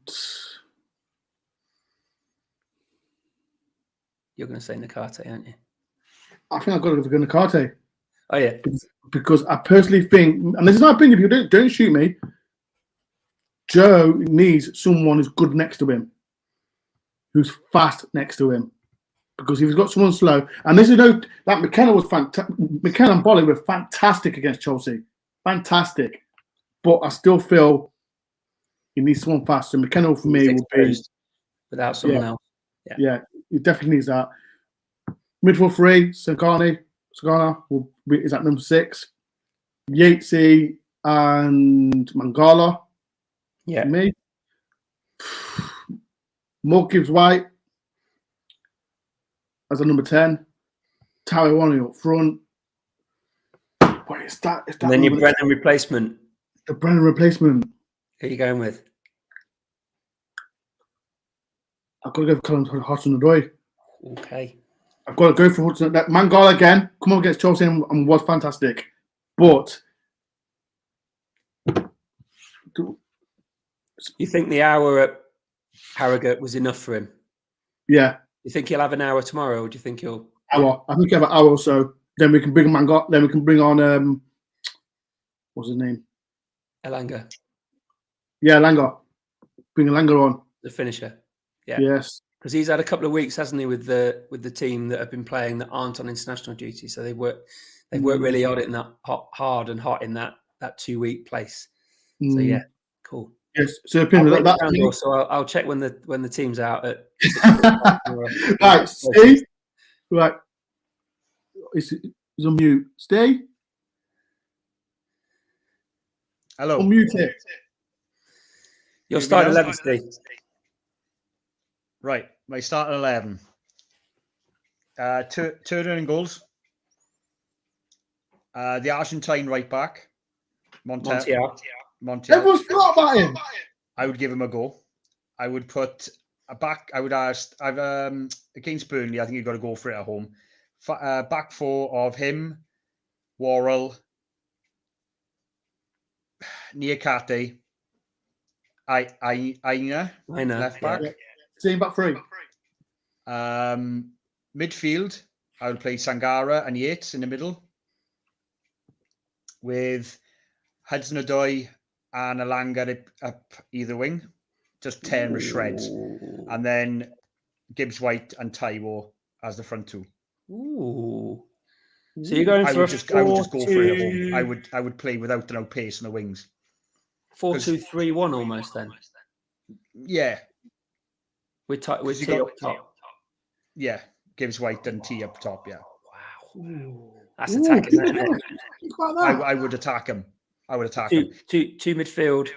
you're going to say Nakate, aren't you? I think I've got to go for Nakate. Oh, yeah. Because I personally think, and this is my opinion, if you don't shoot me, Joe needs someone who's good next to him, who's fast next to him. Because if he's got someone slow, and this is that McKenna was fantastic. McKenna and Bolly were fantastic against Chelsea. Fantastic. But I still feel he needs someone fast. So McKenna for me will be without someone else. Yeah, he definitely needs that. Midfield 3, Sagana is at number 6. Yatesy and Mangala. Yeah. Me. Mo Gibbs White as a number 10. Taiwan up front. Wait, it's that. And then your Brennan replacement. The Brennan replacement. Who are you going with? I've got to go for Callum Hudson-Odoi. Okay. I've got to go for Hudson. That Mangala again. Come on against Chelsea and was fantastic. But you think the hour at Harrogate was enough for him? Yeah. You think he'll have an hour tomorrow, or do you think he'll hour? I think he'll have an hour or so. Then we can bring Mangala. Then we can bring on what's his name? Elanga. Yeah, Elanga. Bring Elanga on. The finisher. Yeah. Yes. Because he's had a couple of weeks, hasn't he, with the team that have been playing that aren't on international duty. So they've worked really hard in that hot in that 2-week place. So yeah, cool. Yes. So I'll check when the team's out at right, Steve. Right. He's on mute. Stay. Hello. Unmute it. Your starting 11, Steve. Right, my starting 11. Turner in goals. The Argentine right back, Montiel. Everyone's forgot about him. I would give him a go. I would put a back. I would ask. Against Burnley, I think you've got to go for it at home. Back 4 of him, Worrell, Niakate, Aina, left back. Yeah. Same back 3. Midfield, I would play Sangara and Yates in the middle, with Hudson-Odoi and Elanga up either wing, just tearing to shreds, and then Gibbs White and Taiwo as the front 2. Ooh. So you're going for I would just go for it at home. I would play without the pace on the wings. 4-2-3-1 almost then. Yeah. With T up top. Yeah, Gibbs White and T up top. Yeah. Wow. That's attacking. I would attack him. Two midfield.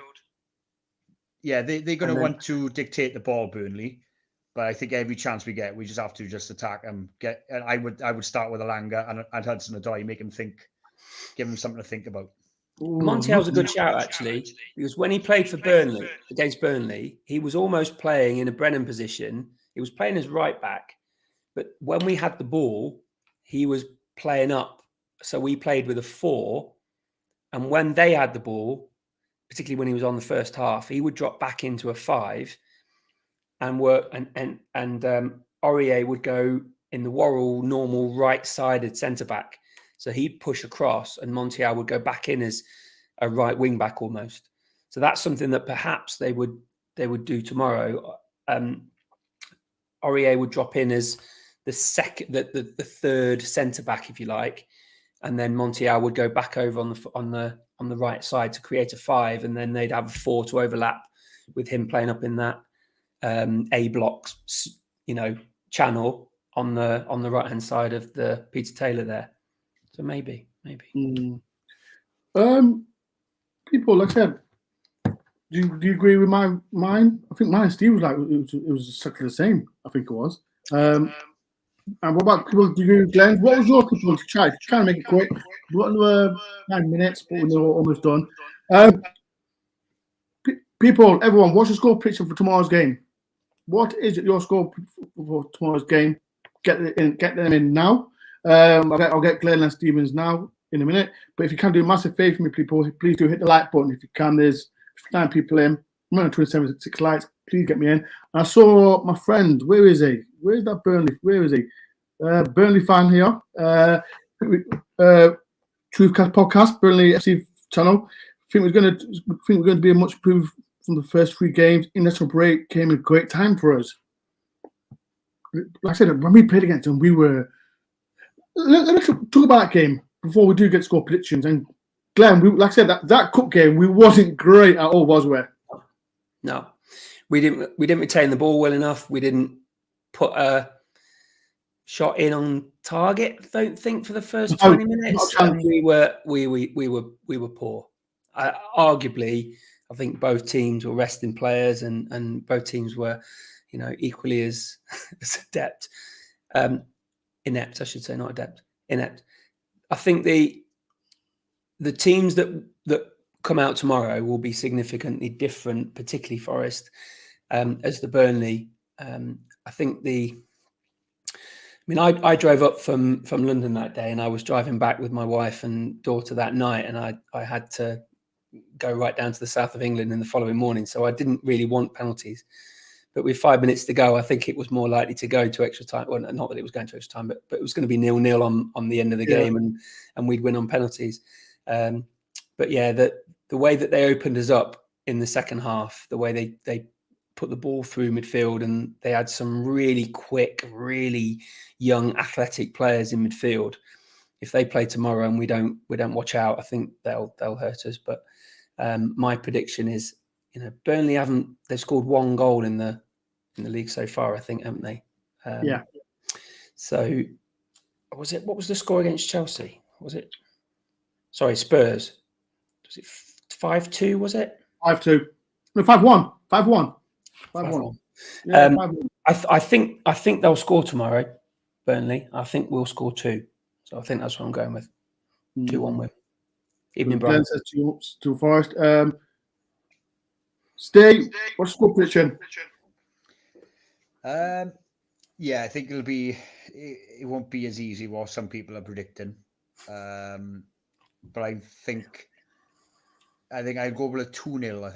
Yeah, they're going to want to dictate the ball, Burnley. But I think every chance we get, we just have to just attack them. And I would start with Elanga and Hudson-Odoi, make him think, give him something to think about. Montiel's a good shout, actually, because when he played for Burnley, against Burnley, he was almost playing in a Brennan position. He was playing as right back. But when we had the ball, he was playing up. So we played with a 4. And when they had the ball, particularly when he was on the first half, he would drop back into a 5 and work, and Aurier would go in the Worrell normal right-sided centre-back. So he'd push across and Montiel would go back in as a right wing-back almost. So that's something that perhaps they would do tomorrow. Aurier would drop in as the third centre-back, if you like, and then Montiel would go back over on the right side to create a 5, and then they'd have a 4 to overlap with him playing up in that A block, channel on the right hand side of the Peter Taylor there. So maybe. People, like I said, do you agree with mine? I think mine and Steve was like it was exactly the same. I think it was. And what about people? Do you agree with Glenn? What was your people to try to make it quick? What were 9 minutes, but we were almost done. People, everyone, what's your score prediction for tomorrow's game? What is your score for tomorrow's game? Get them in now. I'll get Glenn and Stevens now in a minute. But if you can do a massive favour for me, people, please do hit the like button. If you can, there's 9 people in. I'm on 27 likes. Please get me in. And I saw my friend. Where is he? Where's that Burnley? Where is he? Burnley fan here. Truthcast podcast, Burnley FC channel. I think we're going to be a much improved from the first 3 games. International break came at a great time for us. Like I said, when we played against them, we were. Let's talk about that game before we do get score predictions. And Glenn, like I said, that cup game, we wasn't great at all, was we? No, we didn't retain the ball well enough. We didn't put a shot in on target. I don't think for the first 20 minutes. And we were poor. Arguably, I think both teams were resting players, and both teams were, equally as adept. Inept, I should say, not adept. Inept. I think the teams that come out tomorrow will be significantly different, particularly Forest, as the Burnley. I think I drove up from London that day, and I was driving back with my wife and daughter that night, and I had to go right down to the south of England in the following morning, so I didn't really want penalties. But with 5 minutes to go, I think it was more likely to go to extra time. Well, not that it was going to extra time, but it was going to be 0-0 on the end of the game, and we'd win on penalties. But yeah, the way that they opened us up in the second half, the way they put the ball through midfield, and they had some really quick, really young, athletic players in midfield. If they play tomorrow and we don't watch out, I think they'll hurt us. But my prediction is, Burnley they've scored 1 goal in the league so far, I think, haven't they? Yeah. So what was the score against Chelsea? Spurs. Was it 5-2, was it? 5-2. No, 5-1. 5-1. 5-1. Yeah, 5-1. I think they'll score tomorrow, Burnley. I think we'll score 2. So I think that's what I'm going with. 2-1 win. Evening, Brian. Says to Forest. Steve, what's the score prediction? Yeah, I think it won't be as easy as some people are predicting. But I think I'll go with a 2-0, I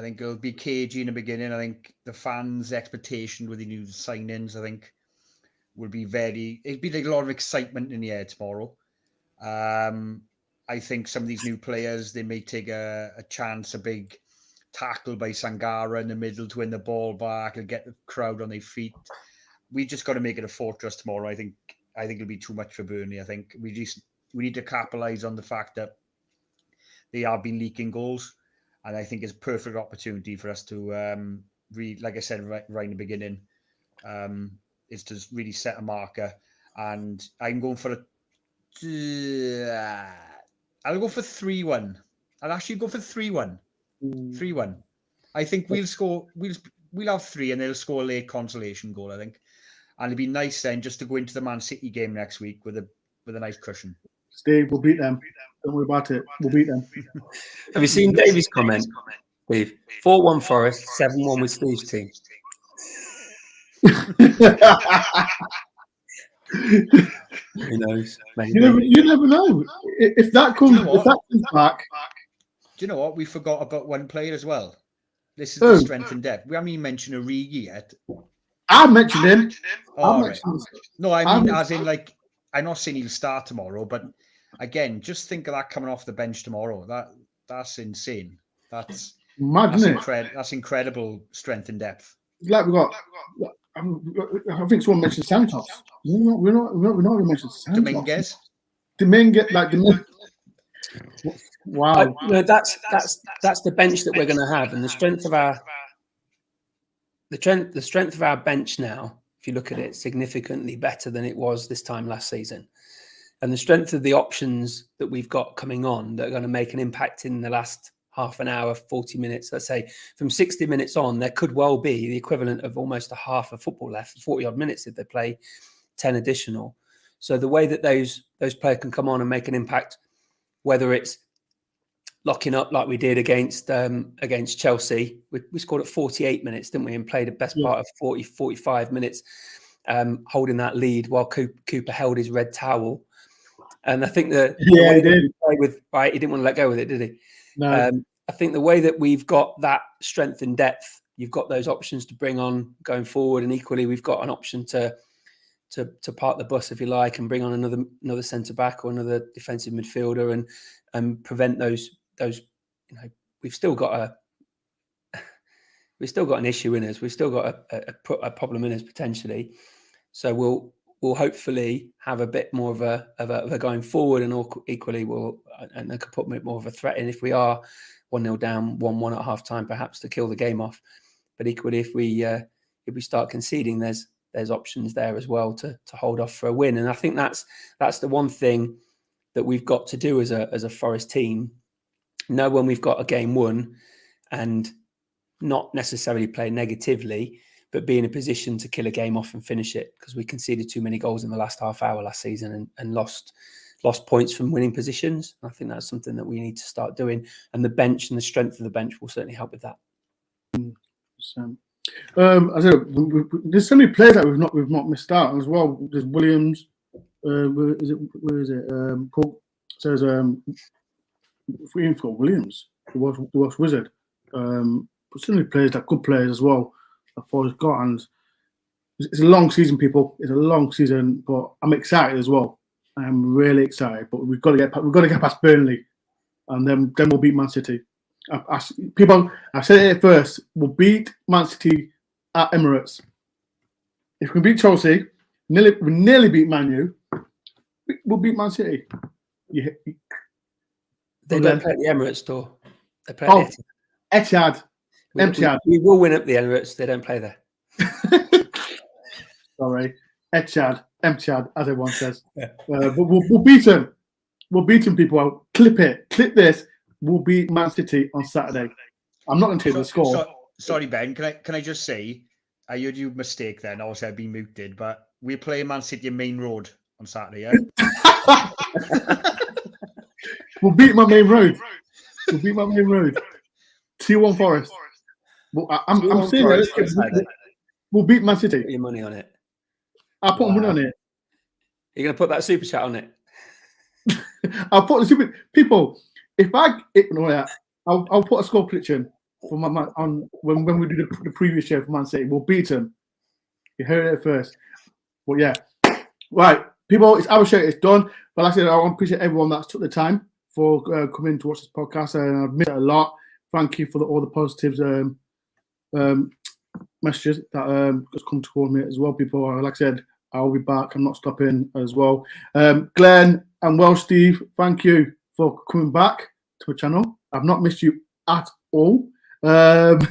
think it'll be cagey in the beginning. I think the fans' expectation with the new signings, I think, will be it'd be like a lot of excitement in the air tomorrow. I think some of these new players, they may take a chance, a big tackle by Sangara in the middle to win the ball back and get the crowd on their feet. We just got to make it a fortress tomorrow. I think it'll be too much for Burnley. I think we need to capitalise on the fact that they have been leaking goals, and I think it's a perfect opportunity for us to like I said right in the beginning, is to really set a marker. And I'm going for I'll go for 3-1. I'll actually go for 3-1. 3-1. I think we'll score. We'll have 3, and they'll score a late consolation goal, I think. And it'd be nice then just to go into the Man City game next week with a nice cushion. Steve, we'll beat them. Don't worry about it. We'll beat them. Have you seen Davy's comment, Steve? 4-1 Forest, 7-1 with Steve's team. Who knows? Maybe. You never know. If that comes back, Do you know what? We forgot about one player as well. This is Who? the strength and depth. We haven't even mentioned Origi yet. I mentioned him. Oh, I right. mentioned No, I mean, as in, like, I'm not saying he'll start tomorrow, but again, just think of that coming off the bench tomorrow. That's insane. That's mad, isn't it? That's incredible strength and depth. Like we got. I think someone mentioned Santos. We're not even mentioned Santos. Dominguez, like Dominguez. Wow. No, that's the bench that we're going to have, and the strength of our bench now. If you look at it, significantly better than it was this time last season, and the strength of the options that we've got coming on that are going to make an impact in the last half an hour, 40 minutes. Let's say from 60 minutes on, there could well be the equivalent of almost a half of football left, 40 odd minutes if they play 10 additional. So the way that those players can come on and make an impact, whether it's locking up like we did against Chelsea. We scored at 48 minutes, didn't we? And played the best part of 40, 45 minutes, holding that lead while Cooper held his red towel. And I think that he did. He didn't want to let go with it, did he? No. I think the way that we've got that strength and depth, you've got those options to bring on going forward, and equally we've got an option to park the bus, if you like, and bring on another centre back or another defensive midfielder and prevent those. We've still got an issue in us. We've still got a problem in us potentially. So we'll hopefully have a bit more of a going forward, and equally and they could put a bit more of a threat in if we are 1-0 down, 1-1 at half time, perhaps to kill the game off. But equally, if we start conceding, there's options there as well to hold off for a win. And I think that's the one thing that we've got to do as a Forest team. Know when we've got a game won, and not necessarily play negatively, but be in a position to kill a game off and finish it, because we conceded too many goals in the last half hour last season and lost points from winning positions. I think that's something that we need to start doing, and the bench and the strength of the bench will certainly help with that. There's so many players that we've not missed out as well. There's Williams. Where is it? Paul says we for Williams, the Welsh Wizard. But so many players, that good players as well. That Forest got, and it's a long season, people. It's a long season, but I'm excited as well. I'm really excited. But we've got to get past Burnley, and then we'll beat Man City. I said it first. We'll beat Man City at Emirates. If we beat Chelsea, we nearly beat Man U. We'll beat Man City. Yeah. They don't play at the Emirates store. They play at Etihad. Etihad. We will win at the Emirates. They don't play there. Sorry. Etihad. Etihad, as everyone says. But we'll beat them. We'll beat them, people. Clip it. Clip this. We'll beat Man City on Saturday. I'm not going to tell you the score. Sorry, Ben. Can I just say, I heard you mistake then. Obviously, I've been muted, but we're playing Man City Main Road on Saturday, yeah? We'll beat my main road. We'll beat my main road. 2-1 Forest. Well, I'm serious. We'll beat Man City. Put your money on it. I'll put money on it. You're going to put that super chat on it? I'll put the super... People, I'll put a score prediction for my man on when we do the previous show for Man City. We'll beat them. You heard it first. Well, yeah. Right. People, it's our show. It's done. But like I said, I want to appreciate everyone that's took the time for coming to watch this podcast. And I've missed it a lot. Thank you for all the positives messages that just come toward me as well, people. Like I said, I'll be back. I'm not stopping as well. Glenn and Welsh Steve, thank you for coming back to my channel. I've not missed you at all. Thanks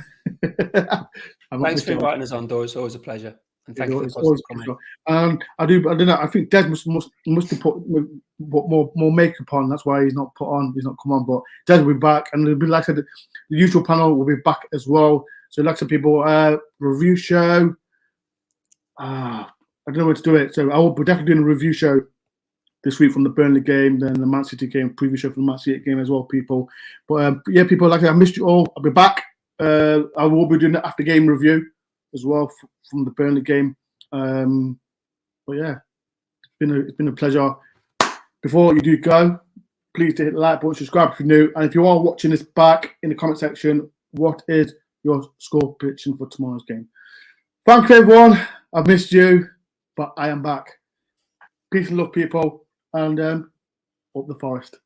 for inviting us on, Dore. It's always a pleasure. And thank you for the positive comment. I don't know. I think Des must have put more makeup on. That's why he's not put on. He's not come on. But Des will be back, and it'll be like I said, the usual panel will be back as well. So, like some people, review show. I don't know where to do it. So I will be definitely doing a review show this week from the Burnley game, then the Man City game, preview show from the Man City game as well, people. But yeah, people, like I said, I missed you all. I'll be back. I will be doing an after game review as well from the Burnley game. But yeah, it's been a pleasure. Before you do go, please hit the like button, subscribe if you're new. And if you are watching this back, in the comment section, what is your score prediction for tomorrow's game? Thank you, everyone. I've missed you, but I am back. Peace and love, people. And up the Forest.